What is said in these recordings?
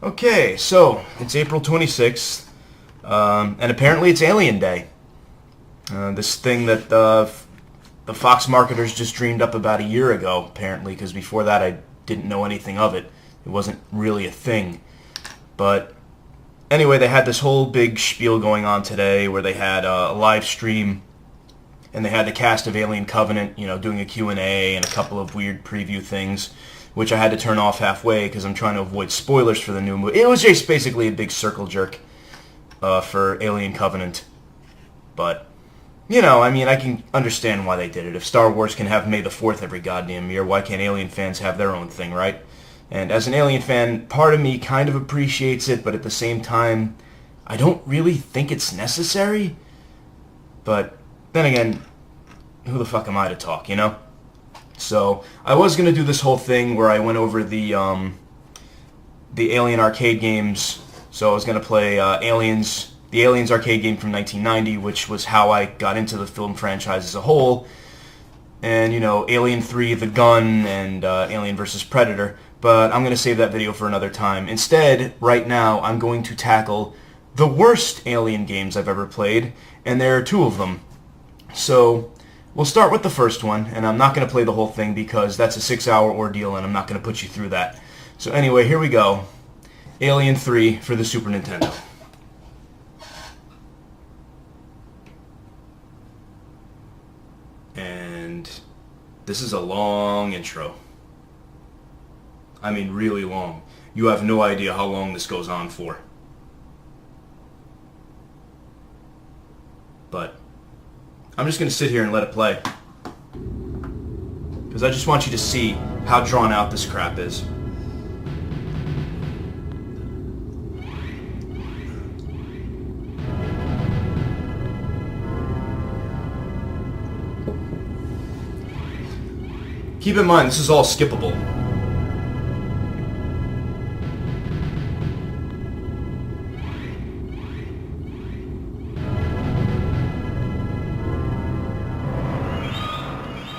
Okay, so it's April 26th, and apparently it's Alien Day. This thing that the Fox marketers just dreamed up about a year ago, apparently, because before that I didn't know anything of it. It wasn't really a thing. But anyway, they had this whole big spiel going on today where they had a live stream, and they had the cast of Alien Covenant, doing a Q&A and a couple of weird preview things, which I had to turn off halfway because I'm trying to avoid spoilers for the new movie. It was just basically a big circle jerk for Alien Covenant. But, I can understand why they did it. If Star Wars can have May the 4th every goddamn year, why can't Alien fans have their own thing, right? And as an Alien fan, part of me kind of appreciates it, but at the same time, I don't really think it's necessary. But then again, who the fuck am I to talk, So I was going to do this whole thing where I went over the Alien arcade games. So I was going to play the Aliens arcade game from 1990, which was how I got into the film franchise as a whole. And, Alien 3, The Gun, and Alien vs. Predator. But I'm going to save that video for another time. Instead, right now, I'm going to tackle the worst Alien games I've ever played, and there are two of them. So we'll start with the first one, and I'm not going to play the whole thing because that's a 6-hour ordeal, and I'm not going to put you through that. So anyway, here we go. Alien 3 for the Super Nintendo. And this is a long intro. I mean, really long. You have no idea how long this goes on for. But I'm just going to sit here and let it play. Because I just want you to see how drawn out this crap is. Keep in mind, this is all skippable.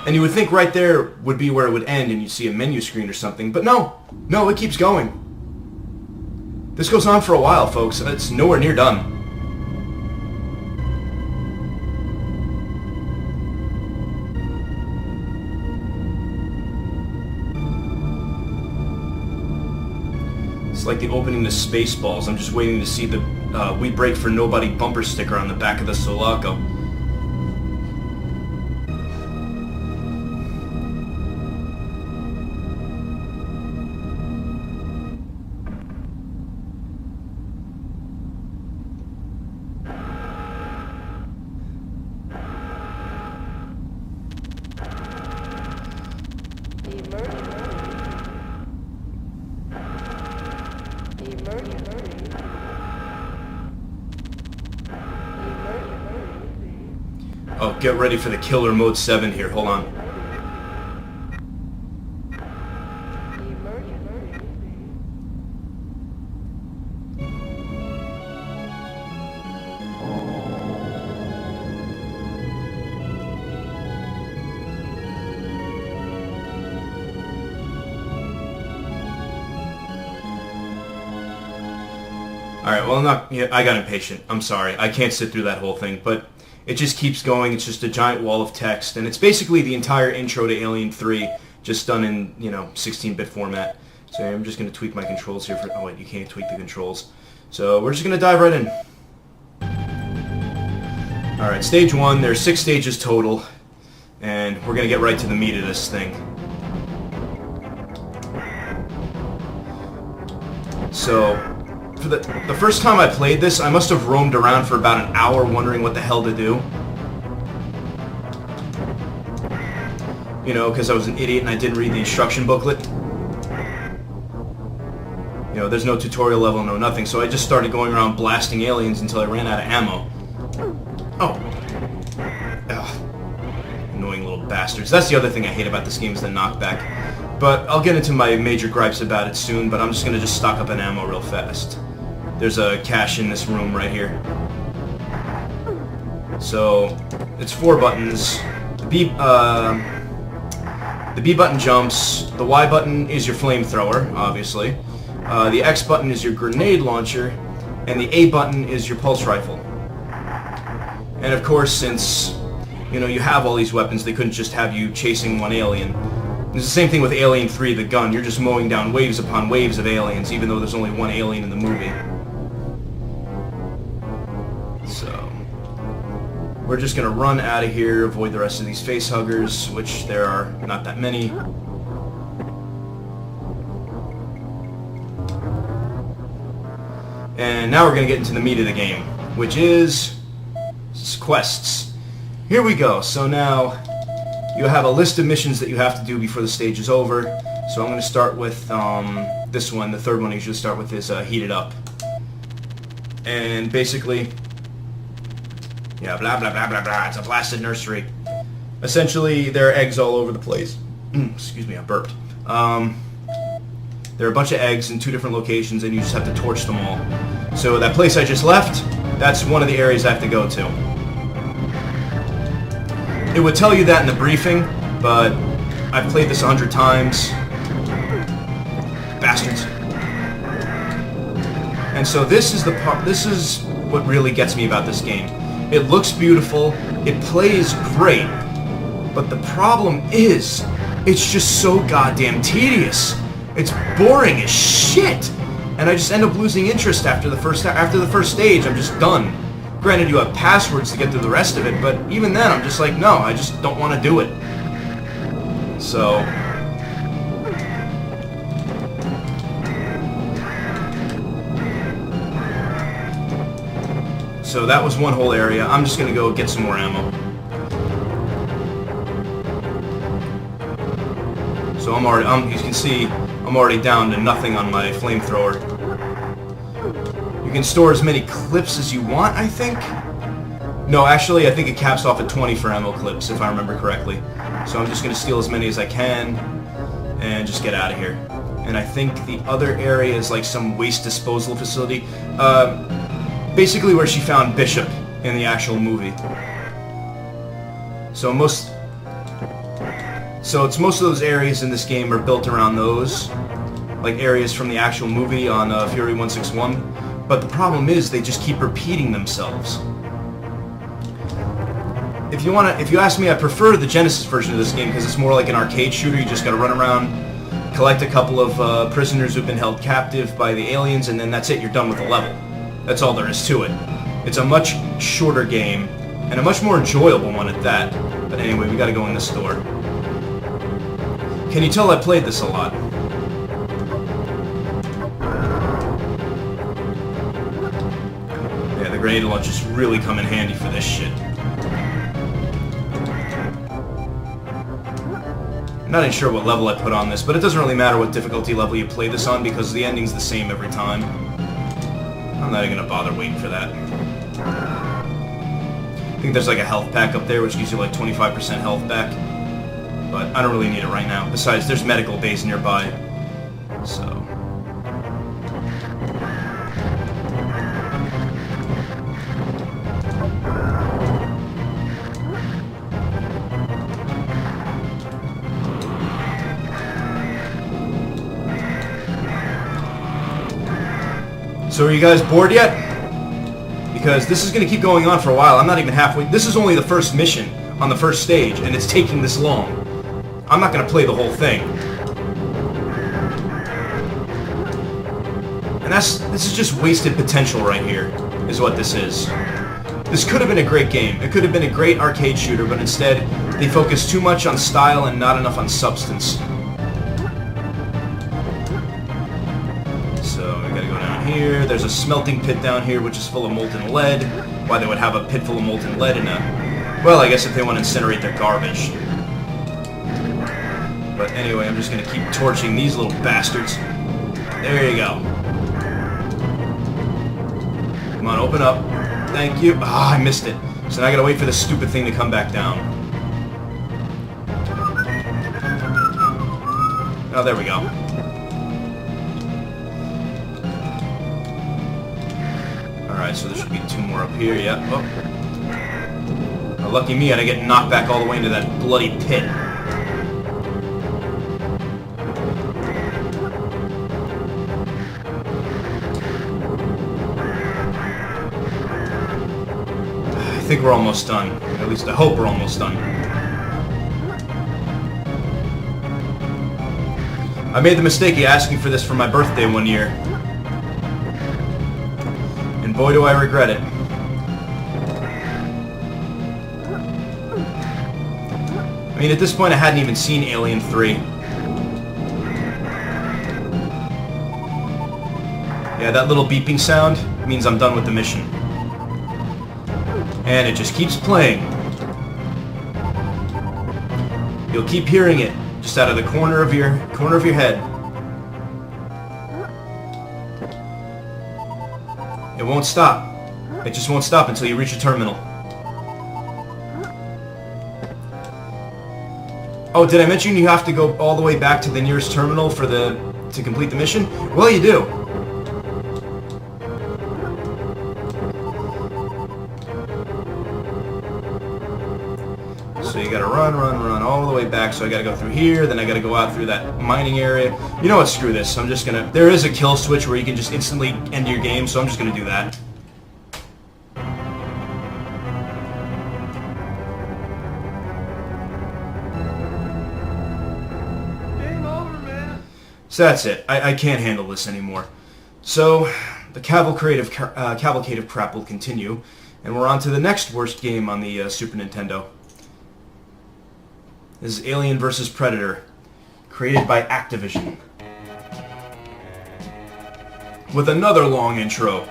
And you would think right there would be where it would end and you'd see a menu screen or something, but no, it keeps going. This goes on for a while, folks, and it's nowhere near done. It's like the opening to Spaceballs. I'm just waiting to see the We Break for Nobody bumper sticker on the back of the Sulaco. Oh, get ready for the killer mode 7 here. Hold on. Alright, well, I got impatient. I'm sorry. I can't sit through that whole thing, but it just keeps going. It's just a giant wall of text, and it's basically the entire intro to Alien 3, just done in, 16-bit format. So I'm just going to tweak my controls here oh wait, you can't tweak the controls. So we're just going to dive right in. Alright, stage 1, there's 6 stages total, and we're going to get right to the meat of this thing. So for the first time I played this, I must have roamed around for about an hour wondering what the hell to do. Because I was an idiot and I didn't read the instruction booklet. There's no tutorial level, no nothing, so I just started going around blasting aliens until I ran out of ammo. Oh. Ugh. Annoying little bastards. That's the other thing I hate about this game is the knockback. But I'll get into my major gripes about it soon, but I'm just going to stock up on ammo real fast. There's a cache in this room right here. So, it's 4 buttons. The B button jumps. The Y button is your flamethrower, obviously. The X button is your grenade launcher, and the A button is your pulse rifle. And of course, since you have all these weapons, they couldn't just have you chasing one alien. It's the same thing with Alien 3, the gun. You're just mowing down waves upon waves of aliens, even though there's only one alien in the movie. So, we're just gonna run out of here, avoid the rest of these facehuggers, which there are not that many. And now we're gonna get into the meat of the game, which is quests. Here we go. So now you have a list of missions that you have to do before the stage is over. So I'm going to start with this one. The third one I usually start with is Heat It Up. And basically, yeah, blah, blah, blah, blah, blah. It's a blasted nursery. Essentially, there are eggs all over the place. Excuse me, I burped. There are a bunch of eggs in 2 different locations, and you just have to torch them all. So that place I just left, that's one of the areas I have to go to. It would tell you that in the briefing, but I've played this 100 times. Bastards. And so this is the part. This is what really gets me about this game. It looks beautiful. It plays great. But the problem is, it's just so goddamn tedious. It's boring as shit. And I just end up losing interest after the first stage. I'm just done. Granted, you have passwords to get through the rest of it, but even then, I'm just like, no, I just don't want to do it. So that was one whole area. I'm just gonna go get some more ammo. So you can see, I'm already down to nothing on my flamethrower. You can store as many clips as you want, I think? No, actually, I think it caps off at 20 for ammo clips, if I remember correctly. So I'm just going to steal as many as I can, and just get out of here. And I think the other area is like some waste disposal facility. Basically where she found Bishop in the actual movie. So it's most of those areas in this game are built around those, like areas from the actual movie on Fury 161. But the problem is they just keep repeating themselves. If you ask me, I prefer the Genesis version of this game because it's more like an arcade shooter. You just gotta run around, collect a couple of prisoners who've been held captive by the aliens, and then that's it. You're done with the level. That's all there is to it. It's a much shorter game and a much more enjoyable one at that. But anyway, we gotta go in this door. Can you tell I played this a lot? Yeah, the grenade launchers really come in handy for this shit. I'm not even sure what level I put on this, but it doesn't really matter what difficulty level you play this on because the ending's the same every time. I'm not even gonna bother waiting for that. I think there's like a health pack up there which gives you like 25% health back. But I don't really need it right now. Besides, there's medical bays nearby. So. So are you guys bored yet? Because this is going to keep going on for a while. I'm not even halfway. This is only the first mission on the first stage, and it's taking this long. I'm not going to play the whole thing. And this is just wasted potential right here, is what this is. This could have been a great game. It could have been a great arcade shooter, but instead, they focus too much on style and not enough on substance. So, we gotta go down here. There's a smelting pit down here, which is full of molten lead. Why they would have a pit full of molten lead in a... Well, I guess if they want to incinerate their garbage. But anyway, I'm just going to keep torching these little bastards. There you go. Come on, open up. Thank you. Ah, I missed it. So now I got to wait for this stupid thing to come back down. Oh, there we go. Alright, so there should be 2 more up here. Yep. Oh. Now, lucky me, I get knocked back all the way into that bloody pit. think we're almost done. At least I hope we're almost done. I made the mistake of asking for this for my birthday one year. And boy, do I regret it. I mean, at this point, I hadn't even seen Alien 3. Yeah, that little beeping sound means I'm done with the mission. And it just keeps playing. You'll keep hearing it just out of the corner of your head. It won't stop. It just won't stop until you reach a terminal. Oh, did I mention you have to go all the way back to the nearest terminal to complete the mission? Well, you do. So you gotta run all the way back. So I gotta go through here, then I gotta go out through that mining area. You know what, screw this. I'm just gonna... There is a kill switch where you can just instantly end your game, so I'm just gonna do that. Game over, man. So that's it. I can't handle this anymore. So the cavalcade of crap will continue, and we're on to the next worst game on the Super Nintendo. This is Alien vs. Predator, created by Activision. With another long intro.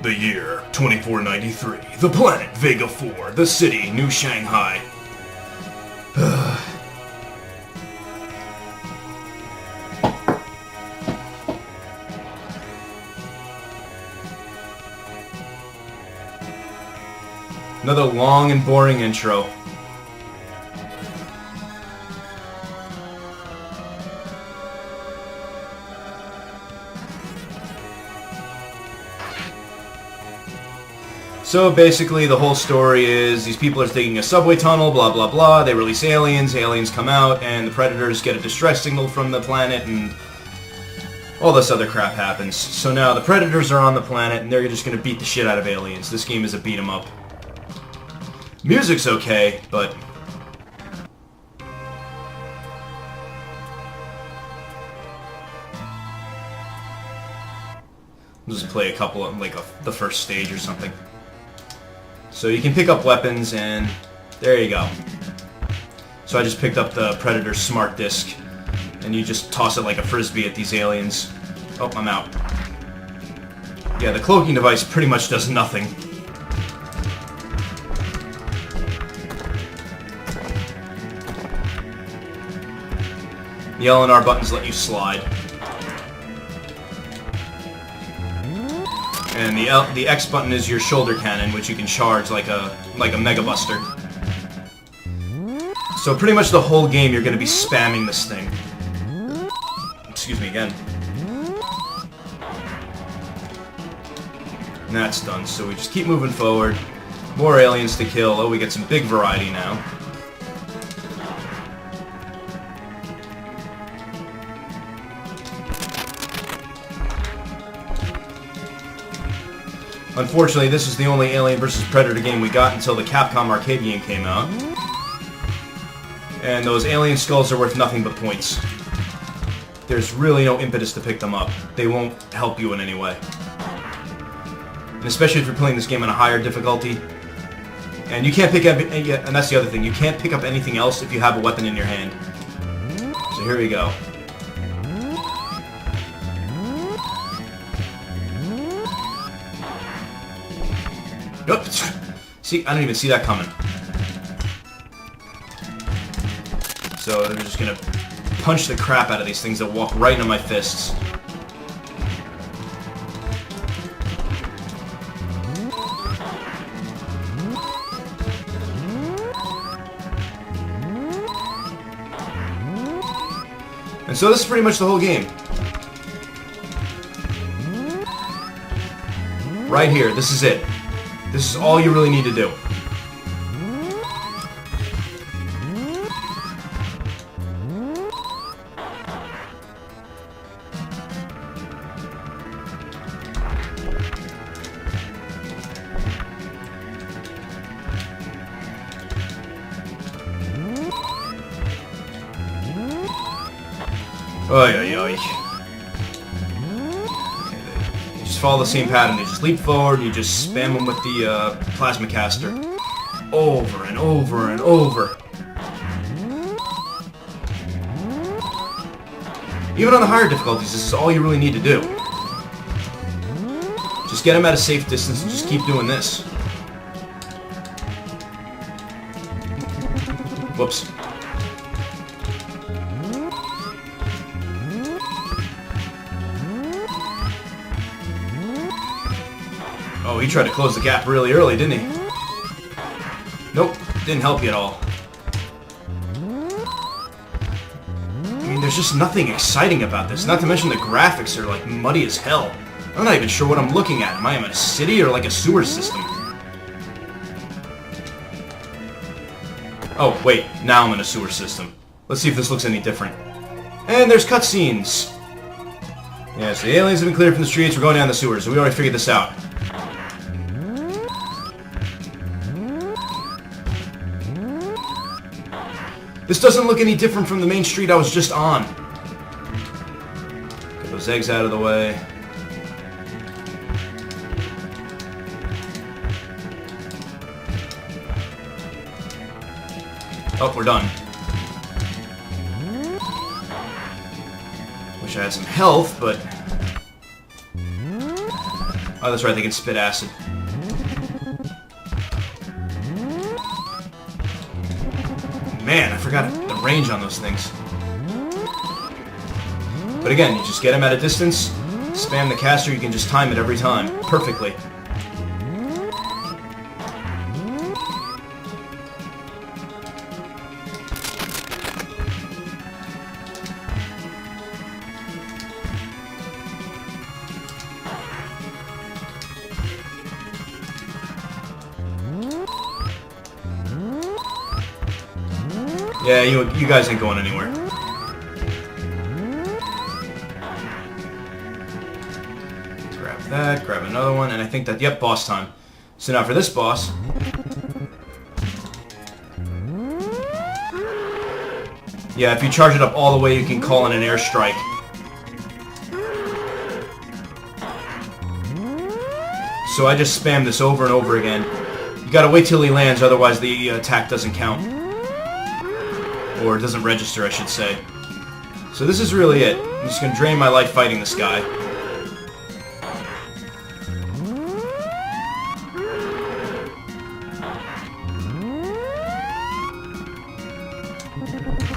The year, 2493. The planet, Vega 4. The city, New Shanghai. Another long and boring intro. So basically the whole story is these people are digging a subway tunnel, blah blah blah, they release aliens, aliens come out, and the Predators get a distress signal from the planet, and all this other crap happens. So now the Predators are on the planet, and they're just gonna beat the shit out of aliens. This game is a beat 'em up. Music's okay, but... I'll just play a couple of, like, the first stage or something. So you can pick up weapons, and there you go. So I just picked up the Predator Smart Disc, and you just toss it like a frisbee at these aliens. Oh, I'm out. Yeah, the cloaking device pretty much does nothing. The L and R buttons let you slide. And the X button is your shoulder cannon, which you can charge like a Mega Buster. So pretty much the whole game you're going to be spamming this thing. Excuse me again. And that's done, so we just keep moving forward. More aliens to kill. Oh, we get some big variety now. Unfortunately, this is the only Alien vs. Predator game we got until the Capcom arcade game came out. And those alien skulls are worth nothing but points. There's really no impetus to pick them up. They won't help you in any way. And especially if you're playing this game on a higher difficulty. And you can't pick up... And that's the other thing. You can't pick up anything else if you have a weapon in your hand. So here we go. Oops. See, I didn't even see that coming. So they're just gonna punch the crap out of these things that walk right into my fists. And so this is pretty much the whole game. Right here, this is it. This is all you really need to do. Oy, oy, oy. You just follow the same pattern. You just leap forward and you just spam them with the plasma caster. Over and over and over. Even on the higher difficulties, this is all you really need to do. Just get him at a safe distance and just keep doing this. Whoops. Oh, he tried to close the gap really early, didn't he? Nope, didn't help you at all. I mean, there's just nothing exciting about this. Not to mention the graphics are like muddy as hell. I'm not even sure what I'm looking at. Am I in a city or like a sewer system? Oh, wait. Now I'm in a sewer system. Let's see if this looks any different. And there's cutscenes. Yeah, so the aliens have been cleared from the streets. We're going down the sewers. We already figured this out. This doesn't look any different from the main street I was just on. Get those eggs out of the way. Oh, we're done. Wish I had some health, but... Oh, that's right, they can spit acid. Man, I forgot the range on those things. But again, you just get them at a distance, spam the caster, you can just time it every time. Perfectly. Yeah, you guys ain't going anywhere. Grab that, grab another one, and I think that, yep, boss time. So now for this boss... Yeah, if you charge it up all the way, you can call in an airstrike. So I just spam this over and over again. You gotta wait till he lands, otherwise the attack doesn't count. Or it doesn't register, I should say. So this is really it. I'm just going to drain my life fighting this guy.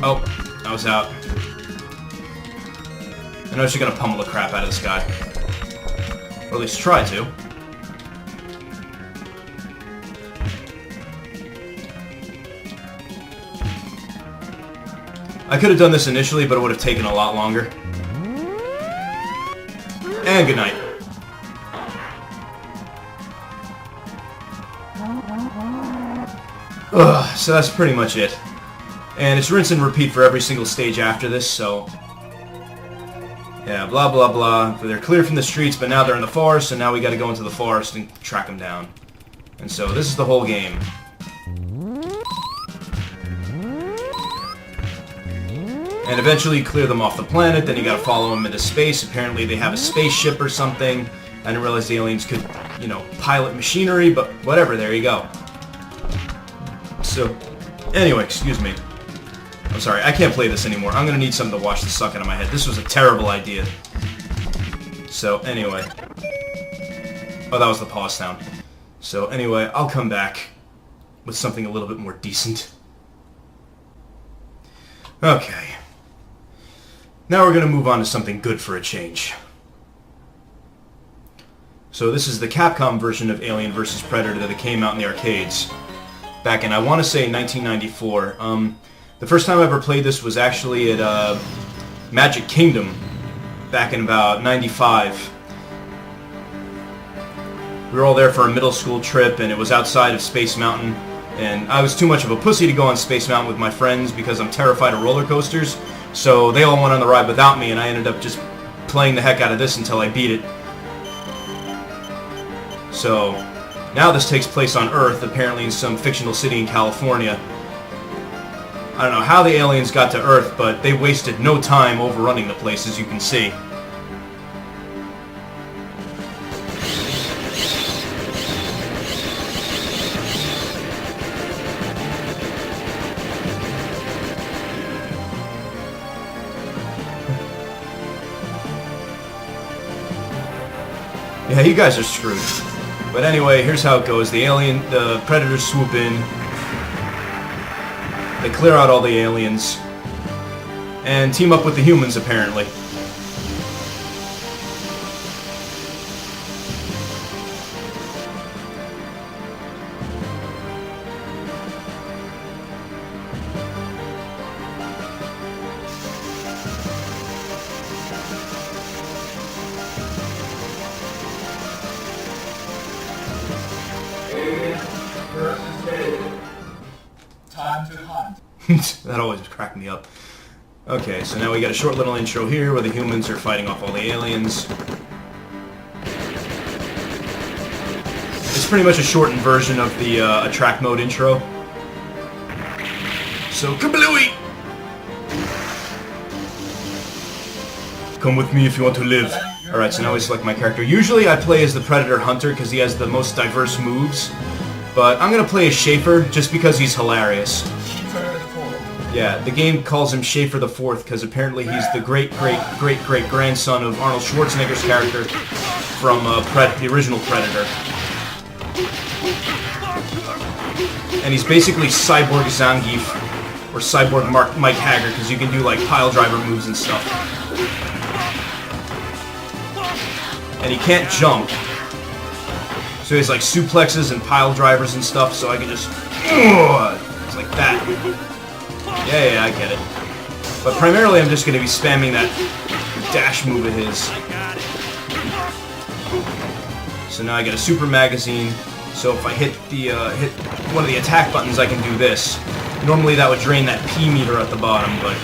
Oh, I was out. I know she's going to pummel the crap out of this guy. Or at least try to. I could have done this initially, but it would have taken a lot longer. And good night. Ugh, so that's pretty much it. And it's rinse and repeat for every single stage after this, so... Yeah, blah blah blah. They're clear from the streets, but now they're in the forest, and now we gotta go into the forest and track them down. And so this is the whole game. And eventually you clear them off the planet, then you gotta follow them into space. Apparently they have a spaceship or something. I didn't realize the aliens could, you know, pilot machinery, but whatever, there you go. So, anyway, excuse me. I'm sorry, I can't play this anymore. I'm gonna need something to wash the suck out of my head. This was a terrible idea. So, anyway. Oh, that was the pause sound. So, anyway, I'll come back with something a little bit more decent. Okay. Now we're going to move on to something good for a change. So this is the Capcom version of Alien vs. Predator that came out in the arcades back in, I want to say, 1994. The first time I ever played this was actually at Magic Kingdom back in about 95. We were all there for a middle school trip, and it was outside of Space Mountain. And I was too much of a pussy to go on Space Mountain with my friends because I'm terrified of roller coasters. So they all went on the ride without me, and I ended up just playing the heck out of this until I beat it. So now this takes place on Earth, apparently in some fictional city in California. I don't know how the aliens got to Earth, but they wasted no time overrunning the place, as you can see. Yeah, you guys are screwed. But anyway, here's how it goes. The Predators swoop in. They clear out all the aliens. And team up with the humans, apparently. Time to hunt. That always cracked me up. Okay, so now we got a short little intro here where the humans are fighting off all the aliens. It's pretty much a shortened version of the attract mode intro. So, kablooey! Come with me if you want to live. Alright, so now we select my character. Usually I play as the Predator Hunter because he has the most diverse moves. But I'm going to play as Schaefer just because he's hilarious. Yeah, the game calls him Schaefer the Fourth because apparently he's the great-great-great-great-grandson of Arnold Schwarzenegger's character from the original Predator. And he's basically Cyborg Zangief, or Cyborg Mike Hager, because you can do like pile driver moves and stuff. And he can't jump. So he has like suplexes and pile drivers and stuff, so I can just... It's like that. Yeah, I get it. But primarily I'm just going to be spamming that dash move of his. So now I get a super magazine, so if I hit one of the attack buttons I can do this. Normally that would drain that P meter at the bottom, but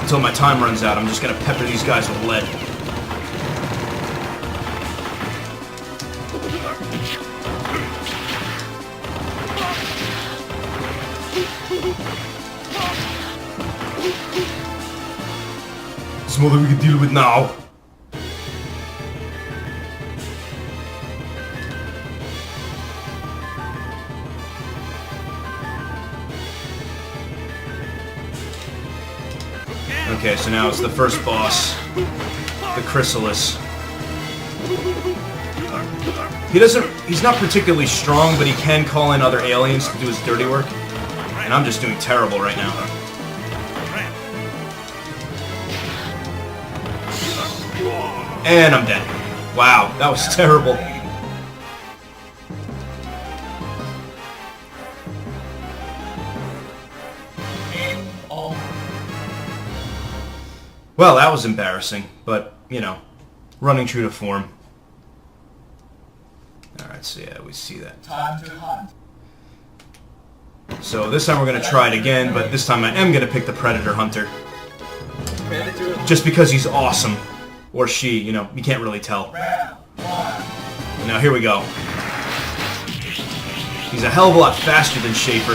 until my time runs out I'm just going to pepper these guys with lead. This mother we can deal with now. Okay, so now it's the first boss, the Chrysalis. He's not particularly strong, but he can call in other aliens to do his dirty work. And I'm just doing terrible right now. And I'm dead. Wow, that was terrible. Well, that was embarrassing, but, you know, running true to form. Alright, so yeah, we see that. Time to hunt. So this time we're going to try it again, but this time I am going to pick the Predator Hunter. Just because he's awesome. Or she, you know, you can't really tell. Now here we go. He's a hell of a lot faster than Schaefer.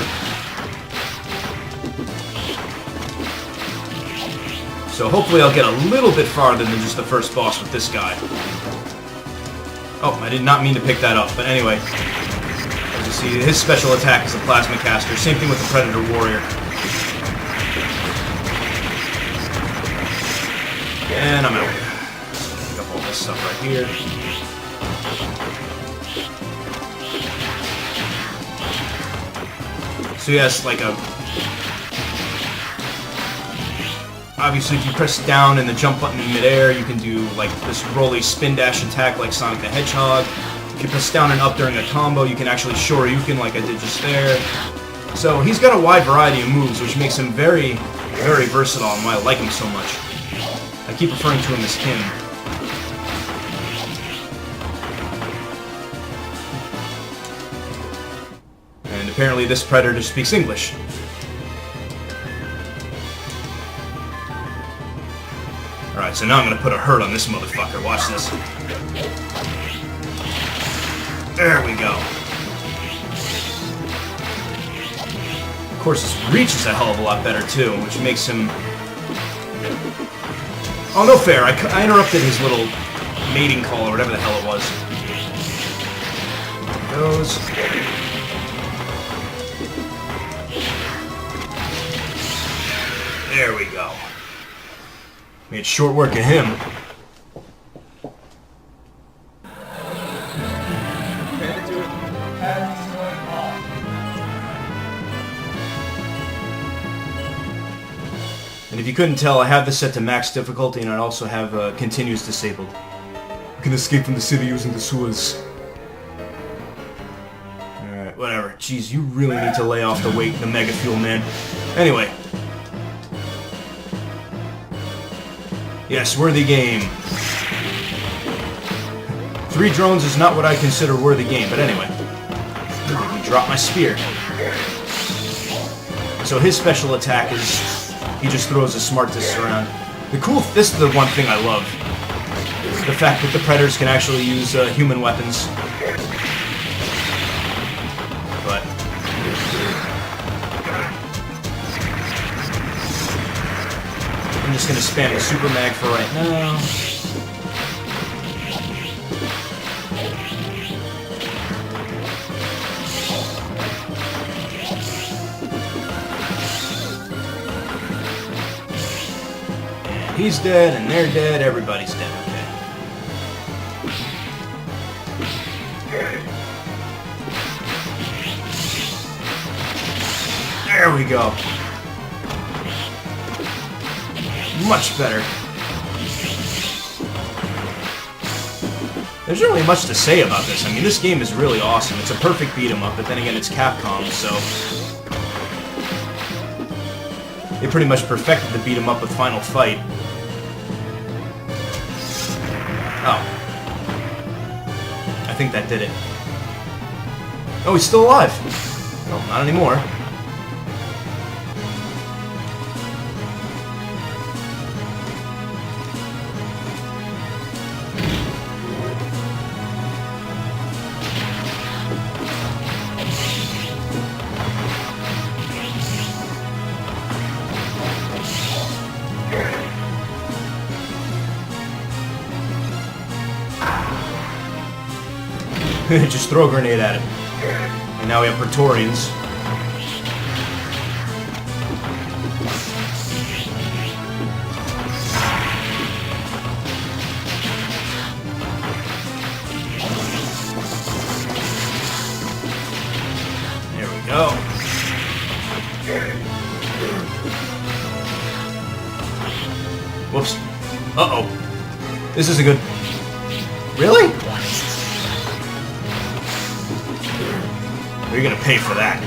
So hopefully I'll get a little bit farther than just the first boss with this guy. Oh, I did not mean to pick that up, but anyway. As you see, his special attack is a Plasma Caster. Same thing with the Predator Warrior. And I'm out. Pick up all this stuff right here. So he has like a... Obviously, if you press down and the jump button in midair, you can do like this rolly spin dash attack like Sonic the Hedgehog. If you press down and up during a combo, you can actually Shoryuken like I did just there. So he's got a wide variety of moves, which makes him very, very versatile and why I like him so much. I keep referring to him as him. And apparently this Predator speaks English. Alright, so now I'm gonna put a hurt on this motherfucker. Watch this. There we go. course, his reach is a hell of a lot better, too, which makes him... Oh, no fair. I interrupted his little mating call or whatever the hell it was. There it goes. There we go. Made short work of him. And if you couldn't tell, I have this set to max difficulty, and I also have continuous disabled. You can escape from the city using the sewers. Alright, whatever. Jeez, you really need to lay off the weight, the Mega Fuel, man. Anyway. Yes, worthy game. 3 drones is not what I consider worthy game, but anyway. Let me drop my spear. So his special attack is... he just throws a smart disc around. This is the one thing I love. The fact that the Predators can actually use human weapons. But... I'm just gonna spam the Super Mag for right now. He's dead, and they're dead, everybody's dead, okay. There we go. Much better. There's not really much to say about this. I mean, this game is really awesome. It's a perfect beat-em-up, but then again, it's Capcom, so... they pretty much perfected the beat-em-up with Final Fight. Oh. I think that did it. Oh, he's still alive! No, not anymore. Just throw a grenade at it. And now we have Praetorians. There we go. Whoops. Uh-oh. This isn't good. Really? You're gonna pay for that.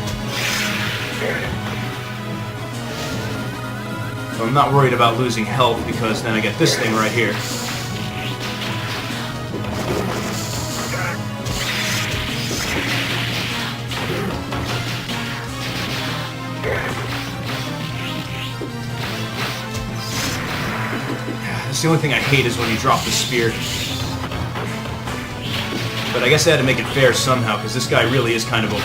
So I'm not worried about losing health because then I get this thing right here. That's the only thing I hate is when you drop the spear. But I guess I had to make it fair somehow, because this guy really is kind of OP.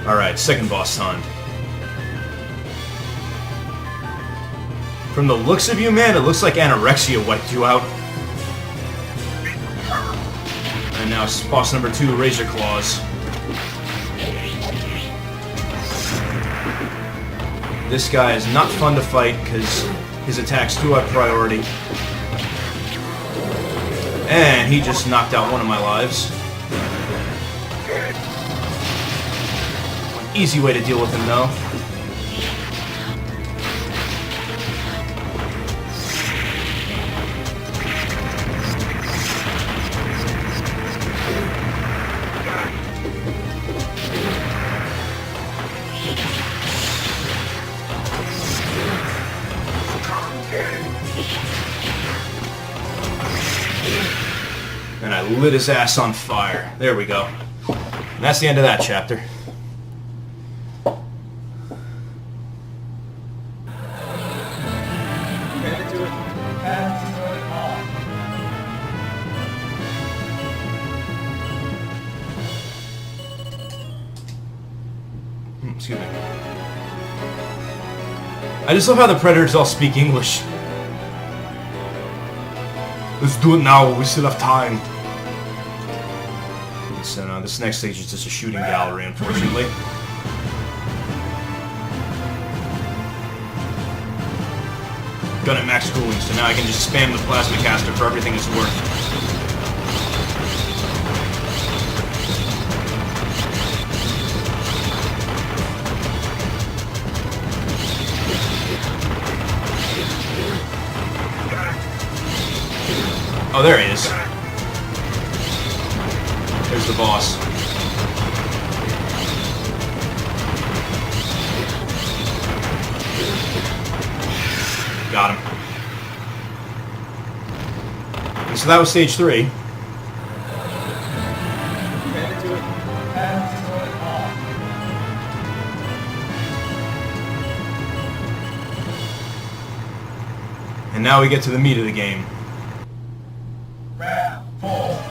Alright, second boss hunt. From the looks of you, man, it looks like anorexia wiped you out. And now it's boss number 2, Razor Claws. This guy is not fun to fight because his attack's too high priority. And he just knocked out one of my lives. One easy way to deal with him, though. And I lit his ass on fire. There we go. And that's the end of that chapter. Excuse me. I just love how the Predators all speak English. Let's do it now, we still have time. So no, this next stage is just a shooting gallery, unfortunately. Gun at max cooling, so now I can just spam the plasma caster for everything it's worth. Oh, there he is. There's the boss. Got him. And so that was stage 3. Headed to it. And now we get to the meat of the game. Round 4.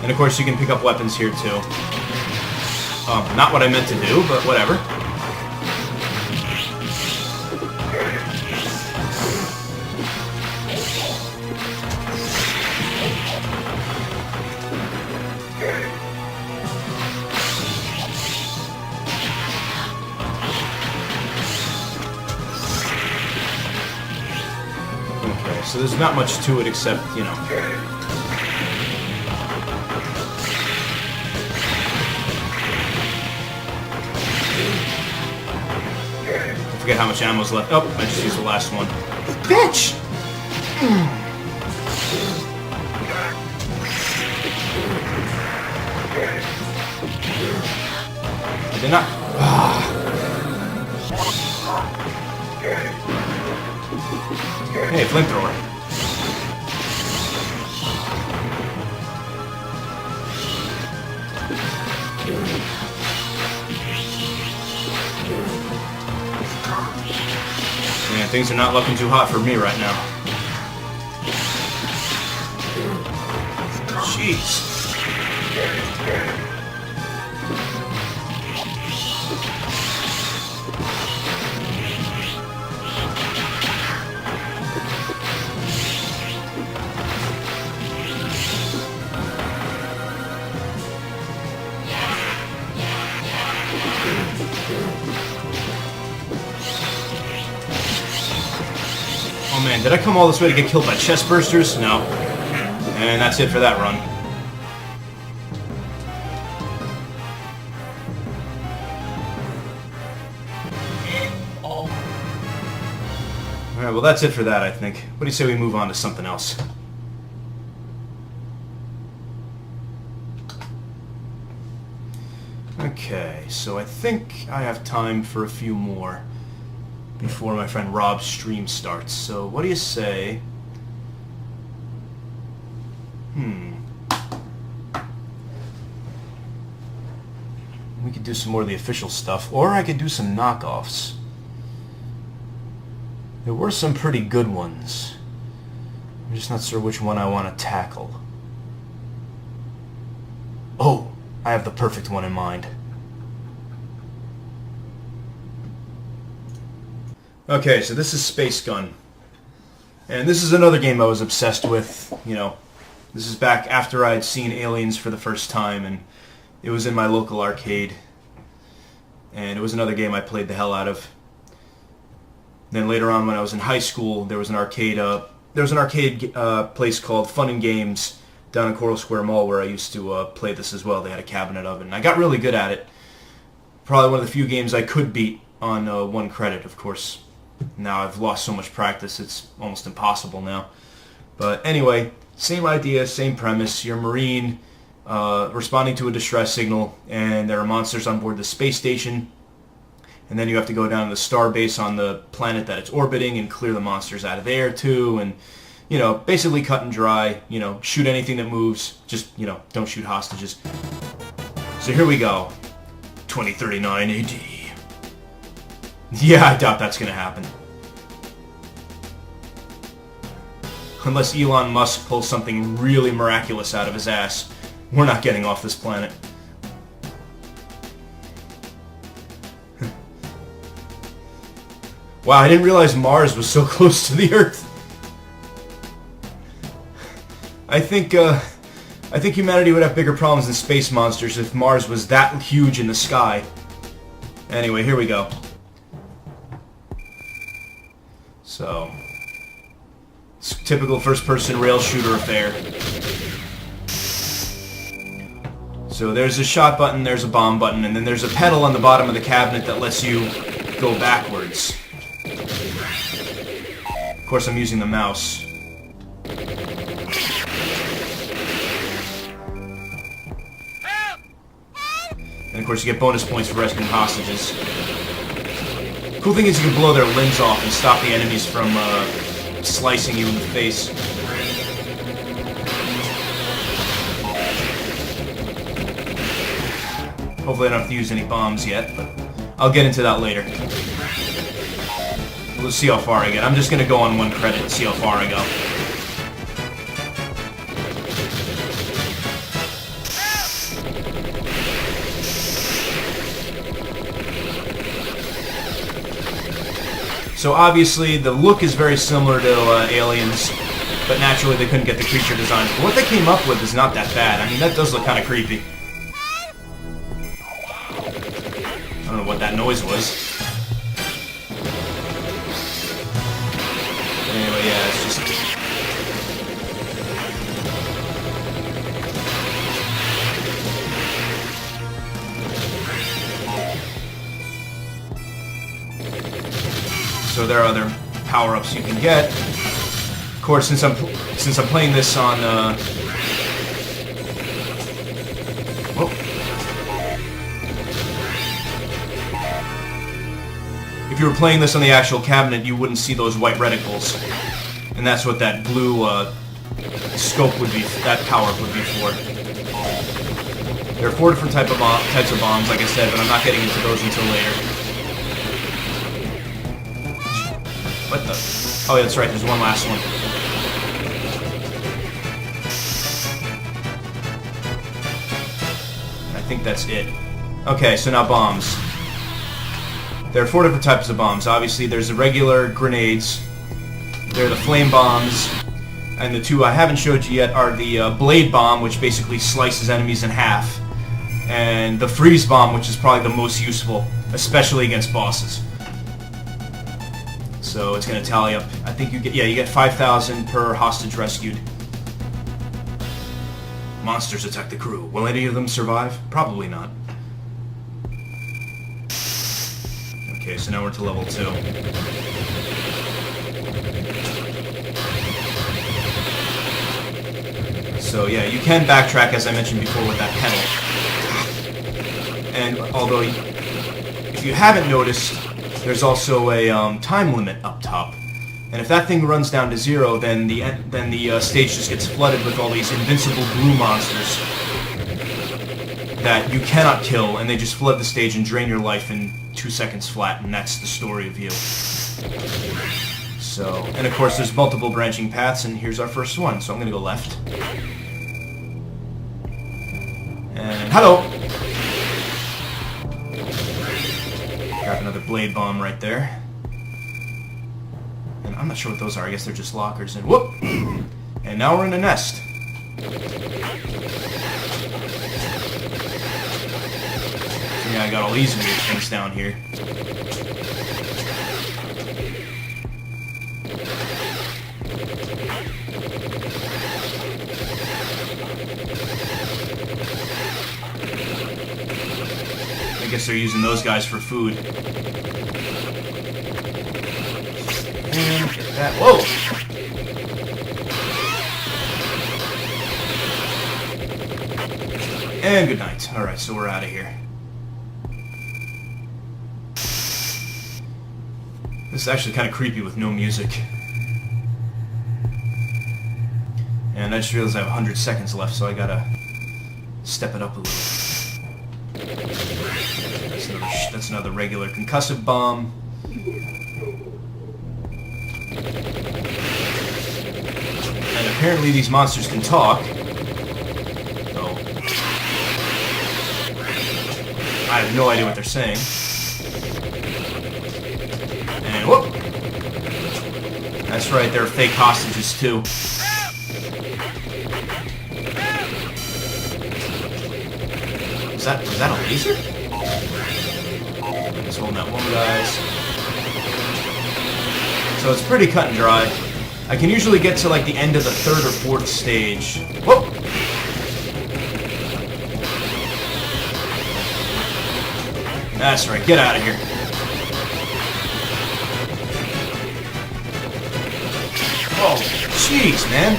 And of course you can pick up weapons here too. Not what I meant to do, but whatever. Okay, so there's not much to it except, you know. I forget how much ammo's left. Oh, I just used the last one. Bitch! I did not. Hey, flamethrower. Man, things are not looking too hot for me right now. Jeez. Oh man, did I come all this way to get killed by chest bursters? No. And that's it for that run. Alright, well that's it for that, I think. What do you say we move on to something else? Okay, so I think I have time for a few more before my friend Rob's stream starts. So what do you say? We could do some more of the official stuff, or I could do some knockoffs. There were some pretty good ones. I'm just not sure which one I want to tackle. Oh, I have the perfect one in mind. Okay, so this is Space Gun. And this is another game I was obsessed with, you know. This is back after I'd seen Aliens for the first time, and it was in my local arcade. And it was another game I played the hell out of. Then later on, when I was in high school, there was an arcade place called Fun and Games down in Coral Square Mall where I used to play this as well. They had a cabinet of it, and I got really good at it. Probably one of the few games I could beat on 1 credit, of course. Now I've lost so much practice, it's almost impossible now. But anyway, same idea, same premise. You're a Marine responding to a distress signal, and there are monsters on board the space station. And then you have to go down to the star base on the planet that it's orbiting and clear the monsters out of there too. And, you know, basically cut and dry. You know, shoot anything that moves. Just, you know, don't shoot hostages. So here we go. 2039 AD. Yeah, I doubt that's going to happen. Unless Elon Musk pulls something really miraculous out of his ass. We're not getting off this planet. Wow, I didn't realize Mars was so close to the Earth. I think humanity would have bigger problems than space monsters if Mars was that huge in the sky. Anyway, here we go. So, it's typical first-person rail shooter affair. So there's a shot button, there's a bomb button, and then there's a pedal on the bottom of the cabinet that lets you go backwards. Of course, I'm using the mouse. And of course, you get bonus points for rescuing hostages. Cool thing is you can blow their limbs off and stop the enemies from slicing you in the face. Hopefully I don't have to use any bombs yet, but I'll get into that later. We'll see how far I get. I'm just going to go on one credit and see how far I go. So obviously the look is very similar to Aliens, but naturally they couldn't get the creature design. But what they came up with is not that bad. I mean, that does look kind of creepy. I don't know what that noise was. But anyway, yeah, it's just... So there are other power-ups you can get. Of course, since I'm playing this on if you were playing this on the actual cabinet, you wouldn't see those white reticles, and that's what that blue scope would be. That power-up would be for. There are 4 different types of bombs, like I said, but I'm not getting into those until later. What the? Oh, yeah, that's right. There's one last one. I think that's it. Okay, so now bombs. There are 4 different types of bombs. Obviously, there's the regular grenades. There are the flame bombs. And the 2 I haven't showed you yet are the blade bomb, which basically slices enemies in half. And the freeze bomb, which is probably the most useful, especially against bosses. So it's going to tally up. I think you get 5,000 per hostage rescued. Monsters attack the crew. Will any of them survive? Probably not. Okay, so now we're to level 2. So yeah, you can backtrack, as I mentioned before, with that pedal. And although, if you haven't noticed, there's also a time limit up top, and if that thing runs down to 0, then the stage just gets flooded with all these invincible blue monsters that you cannot kill, and they just flood the stage and drain your life in 2 seconds flat, and that's the story of you. So, and of course, there's multiple branching paths, and here's our first one. So I'm gonna go left. And hello. Grab another blade bomb right there. And I'm not sure what those are. I guess they're just lockers. And whoop! And now we're in a nest. So yeah, I got all these weird things down here. I guess they're using those guys for food. And that, whoa! And good night. Alright, so we're out of here. This is actually kind of creepy with no music. And I just realized I have 100 seconds left, so I gotta step it up a little. That's another regular concussive bomb. And apparently these monsters can talk. Oh. I have no idea what they're saying. And whoop! That's right, they're fake hostages too. Was that a laser? Just holding that one, guys. So it's pretty cut and dry. I can usually get to like the end of the third or fourth stage. Whoop! That's right, get out of here. Oh, jeez, man.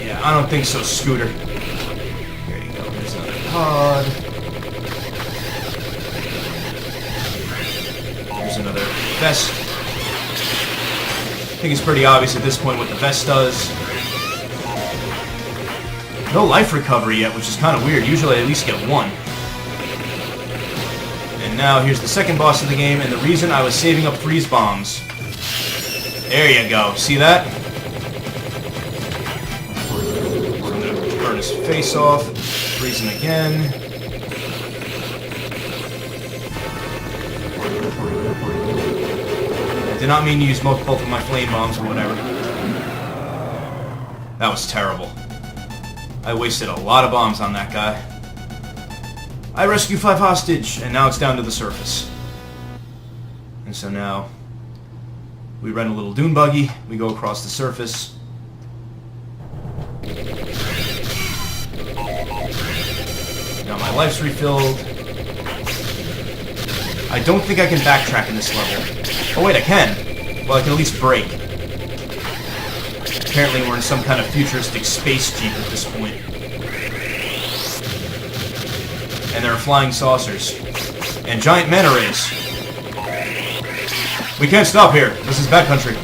Yeah, I don't think so, Scooter. There you go, there's another pod. There's another vest. I think it's pretty obvious at this point what the vest does. No life recovery yet, which is kind of weird. Usually I at least get one. And now here's the second boss of the game, and the reason I was saving up freeze bombs. There you go. See that? I'm gonna burn his face off. Freeze him again. I did not mean to use both of my flame bombs or whatever. That was terrible. I wasted a lot of bombs on that guy. I rescue 5 hostage, and now it's down to the surface. And so now, we rent a little dune buggy, we go across the surface. Now my life's refilled. I don't think I can backtrack in this level. Oh wait, I can. Well, I can at least brake. Apparently we're in some kind of futuristic space jeep at this point. And there are flying saucers. And giant manta rays. We can't stop here. This is bad country.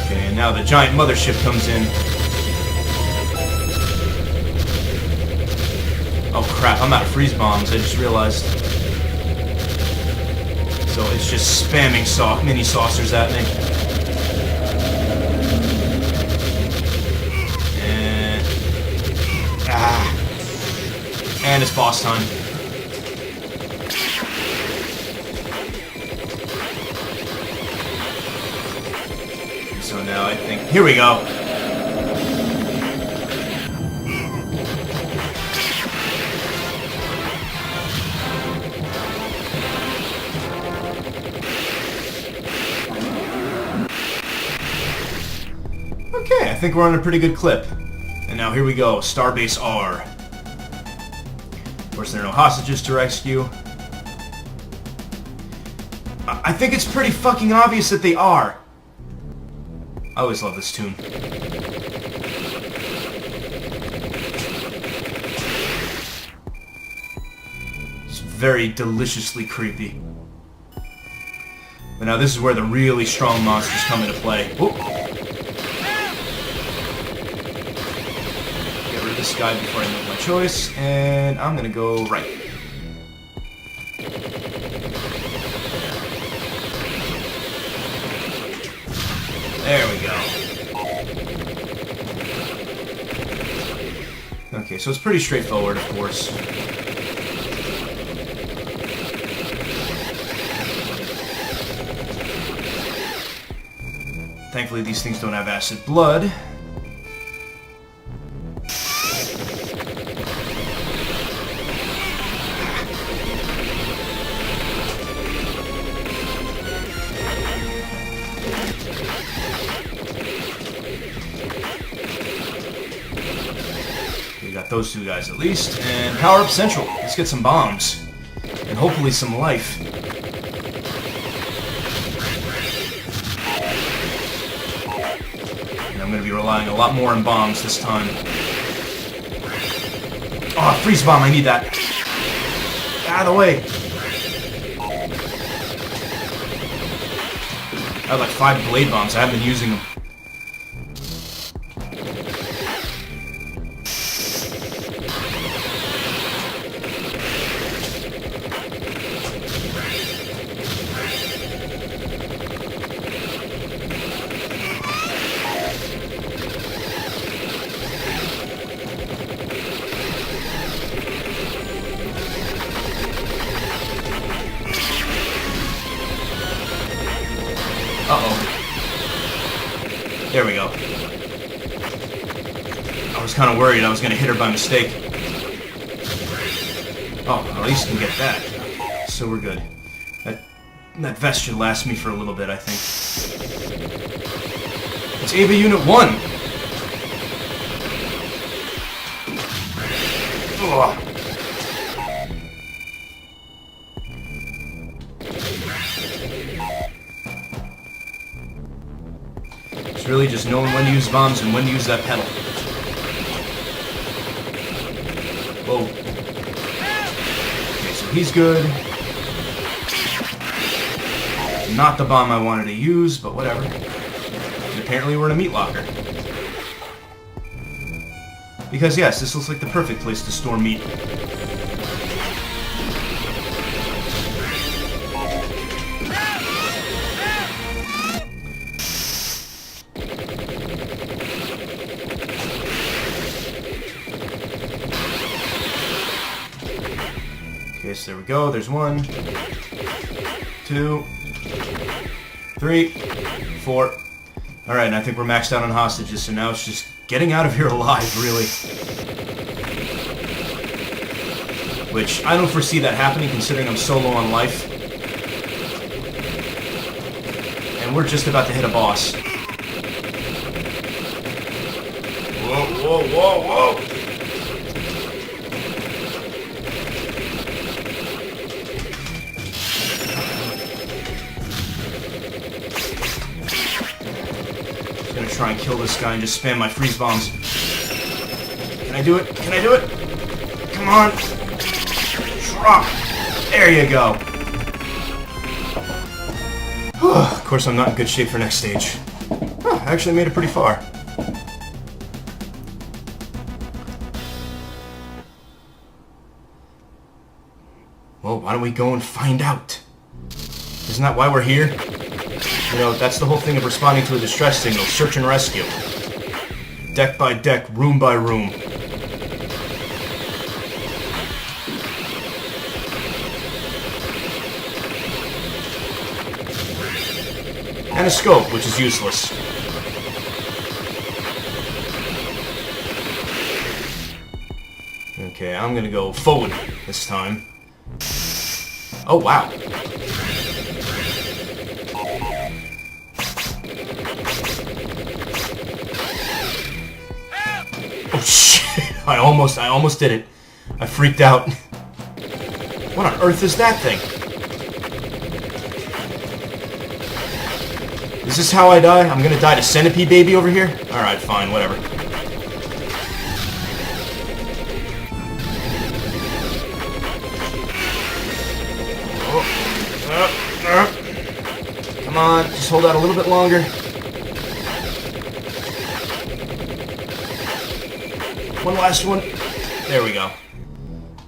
Okay, and now the giant mothership comes in. Oh crap, I'm out of freeze bombs, I just realized. So it's just spamming mini saucers at me. And... And it's boss time. So now I think... Here we go! Okay, I think we're on a pretty good clip. And now here we go, Starbase R. Of course, there are no hostages to rescue. I think it's pretty fucking obvious that they are. I always love this tune. It's very deliciously creepy. But now this is where the really strong monsters come into play. Whoop. This guy before I make my choice, and I'm gonna go right. There we go. Okay, so it's pretty straightforward, of course. Thankfully, these things don't have acid blood. We got those two guys at least, and power up Central. Let's get some bombs, and hopefully some life. And I'm going to be relying a lot more on bombs this time. Oh, freeze bomb, I need that. Out of the way. I have like 5 blade bombs, I haven't been using them. There we go. I was kind of worried I was going to hit her by mistake. Oh, at least can get that. So we're good. That vest should last me for a little bit, I think. It's Ava Unit 1! Ugh. It's really just knowing when to use bombs and when to use that pedal. Whoa. Okay, so he's good. Not the bomb I wanted to use, but whatever. And apparently we're in a meat locker. Because yes, this looks like the perfect place to store meat. Okay, so there we go. There's 1, 2, 3, 4. Alright, and I think we're maxed out on hostages, so now it's just getting out of here alive, really. Which, I don't foresee that happening, considering I'm so low on life. And we're just about to hit a boss. Whoa, whoa, whoa, whoa! Try and kill this guy and just spam my freeze bombs. Can I do it? Can I do it? Come on! Drop! There you go! Of course I'm not in good shape for next stage. I actually made it pretty far. Well, why don't we go and find out? Isn't that why we're here? You know, that's the whole thing of responding to a distress signal. Search and rescue. Deck by deck, room by room. And a scope, which is useless. Okay, I'm gonna go forward this time. Oh, wow. Oh shit! I almost did it. I freaked out. What on earth is that thing? Is this how I die? I'm gonna die to Centipede Baby over here? Alright, fine, whatever. Come on, just hold out a little bit longer. One last one. There we go.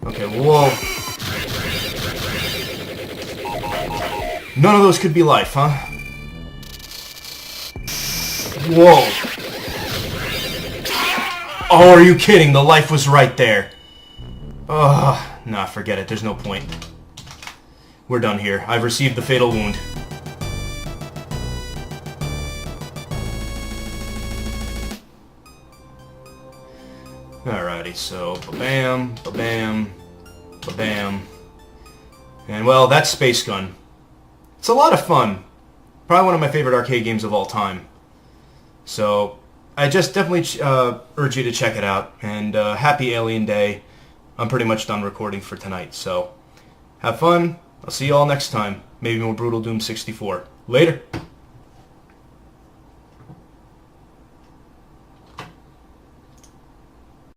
Okay, whoa. None of those could be life, huh? Whoa. Oh, are you kidding? The life was right there. Ugh. Nah, forget it. There's no point. We're done here. I've received the fatal wound. Alrighty, so ba-bam, ba-bam, ba-bam. And well, that's Space Gun. It's a lot of fun. Probably one of my favorite arcade games of all time. So, I just definitely urge you to check it out. And happy Alien Day. I'm pretty much done recording for tonight, so have fun. I'll see you all next time. Maybe more Brutal Doom 64. Later.